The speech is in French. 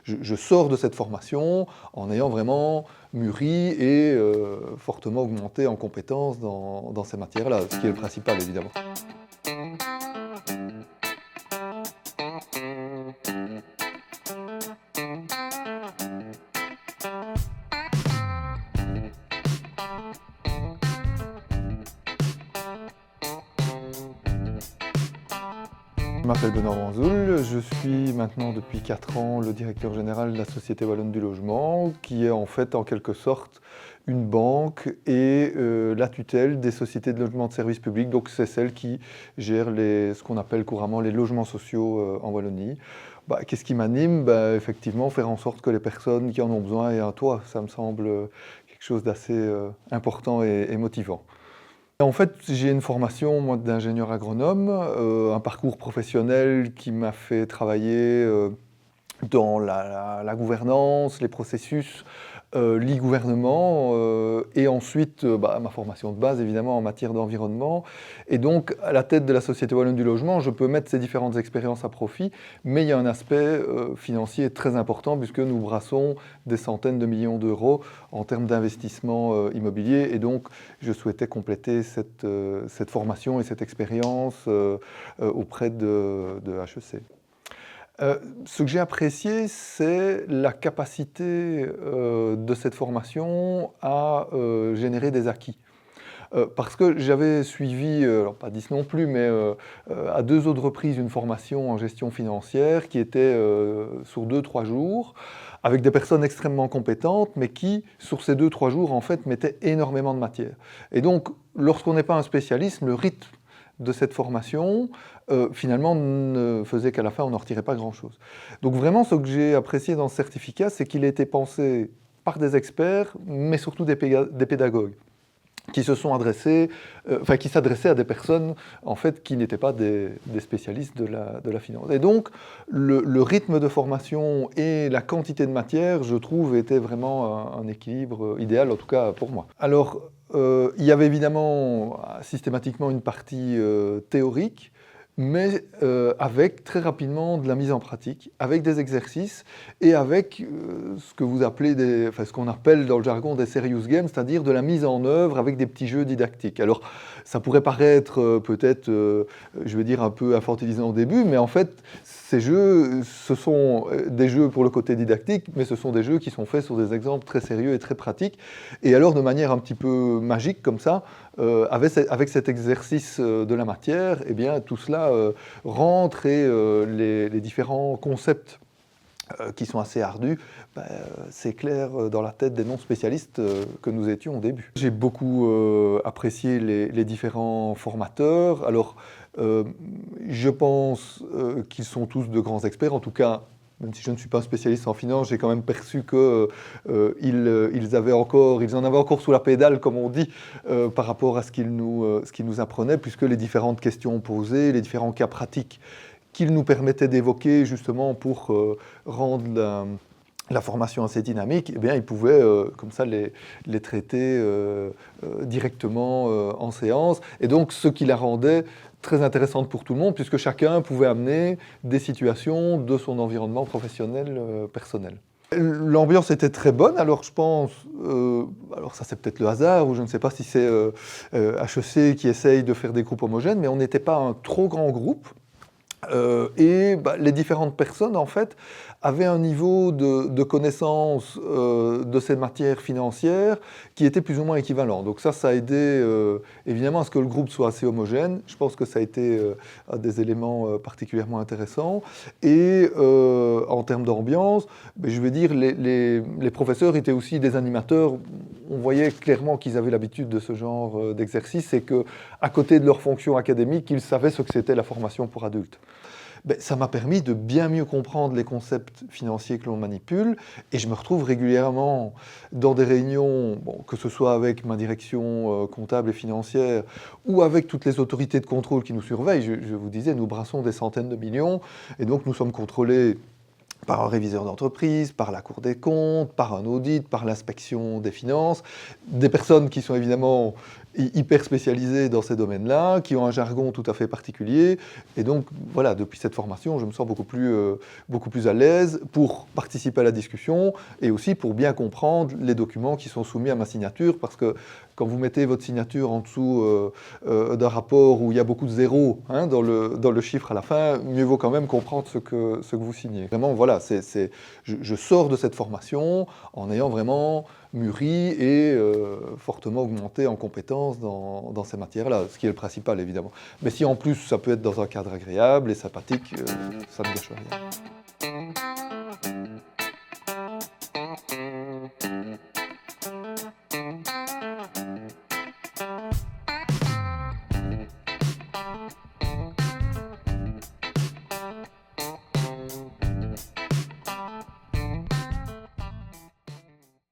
je sors de cette formation en ayant vraiment mûri et fortement augmenté en compétences dans ces matières-là, ce qui est le principal évidemment. Je m'appelle Benoît Manzoul, je suis maintenant depuis 4 ans le directeur général de la Société Wallonne du Logement, qui est en fait en quelque sorte une banque et la tutelle des sociétés de logement de service public, donc c'est celle qui gère ce qu'on appelle couramment les logements sociaux en Wallonie. Qu'est-ce qui m'anime? Effectivement, faire en sorte que les personnes qui en ont besoin aient un toit, ça me semble quelque chose d'assez important et motivant. En fait, j'ai une formation moi, d'ingénieur agronome, un parcours professionnel qui m'a fait travailler dans la gouvernance, les processus, l'e-gouvernement, et ensuite ma formation de base évidemment en matière d'environnement. Et donc à la tête de la Société Wallonne du Logement, je peux mettre ces différentes expériences à profit, mais il y a un aspect financier très important puisque nous brassons des centaines de millions d'euros en termes d'investissement immobilier, et donc je souhaitais compléter cette formation et cette expérience auprès de HEC. Ce que j'ai apprécié, c'est la capacité de cette formation à générer des acquis. Parce que j'avais suivi, alors pas 10 non plus, mais à 2 autres reprises une formation en gestion financière qui était sur 2-3 jours, avec des personnes extrêmement compétentes, mais qui, sur ces 2-3 jours, en fait, mettaient énormément de matière. Et donc, lorsqu'on n'est pas un spécialiste, le rythme de cette formation, finalement, ne faisait qu'à la fin, on n'en retirait pas grand-chose. Donc vraiment, ce que j'ai apprécié dans ce certificat, c'est qu'il a été pensé par des experts, mais surtout des pédagogues, qui se sont adressés, qui s'adressaient à des personnes en fait, qui n'étaient pas des spécialistes de la finance. Et donc, le rythme de formation et la quantité de matière, je trouve, était vraiment un équilibre idéal, en tout cas pour moi. Alors, il y avait évidemment systématiquement une partie théorique, mais avec très rapidement de la mise en pratique, avec des exercices et avec ce que vous appelez ce qu'on appelle dans le jargon des serious games, c'est-à-dire de la mise en œuvre avec des petits jeux didactiques. Alors, ça pourrait paraître peut-être, je vais dire, un peu infantilisant au début, mais en fait, ces jeux, ce sont des jeux pour le côté didactique, mais ce sont des jeux qui sont faits sur des exemples très sérieux et très pratiques. Et alors, de manière un petit peu magique comme ça, avec cet exercice de la matière, eh bien, tout cela rentre et les différents concepts qui sont assez ardus, c'est clair dans la tête des non-spécialistes que nous étions au début. J'ai beaucoup apprécié les différents formateurs. Alors, je pense qu'ils sont tous de grands experts, en tout cas, même si je ne suis pas un spécialiste en finance, j'ai quand même perçu qu'ils en avaient encore sous la pédale, comme on dit, par rapport à ce qu'ils nous apprenaient, puisque les différentes questions posées, les différents cas pratiques qu'ils nous permettaient d'évoquer justement pour rendre la formation assez dynamique, eh bien, ils pouvaient comme ça les traiter directement en séance. Et donc, ce qui la rendait très intéressante pour tout le monde, puisque chacun pouvait amener des situations de son environnement professionnel personnel. L'ambiance était très bonne, alors je pense, alors ça c'est peut-être le hasard, ou je ne sais pas si c'est HEC qui essaye de faire des groupes homogènes, mais on n'était pas un trop grand groupe. Les différentes personnes, en fait, avaient un niveau de connaissance de ces matières financières qui était plus ou moins équivalent. Donc ça a aidé évidemment à ce que le groupe soit assez homogène. Je pense que ça a été un des éléments particulièrement intéressants. Et en termes d'ambiance, je vais dire, les professeurs étaient aussi des animateurs. On voyait clairement qu'ils avaient l'habitude de ce genre d'exercice et qu'à côté de leur fonction académique, ils savaient ce que c'était la formation pour adultes. Ça m'a permis de bien mieux comprendre les concepts financiers que l'on manipule, et je me retrouve régulièrement dans des réunions, que ce soit avec ma direction comptable et financière ou avec toutes les autorités de contrôle qui nous surveillent. Je vous disais, nous brassons des centaines de millions, et donc nous sommes contrôlés par un réviseur d'entreprise, par la Cour des comptes, par un audit, par l'inspection des finances, des personnes qui sont évidemment hyper spécialisés dans ces domaines-là, qui ont un jargon tout à fait particulier. Et donc, voilà, depuis cette formation, je me sens beaucoup plus à l'aise pour participer à la discussion et aussi pour bien comprendre les documents qui sont soumis à ma signature, parce que quand vous mettez votre signature en dessous d'un rapport où il y a beaucoup de zéros hein, dans le chiffre à la fin, mieux vaut quand même comprendre ce que vous signez. Vraiment, voilà, je sors de cette formation en ayant vraiment mûri et fortement augmenté en compétences dans ces matières-là, ce qui est le principal évidemment. Mais si en plus ça peut être dans un cadre agréable et sympathique, ça ne gâche rien.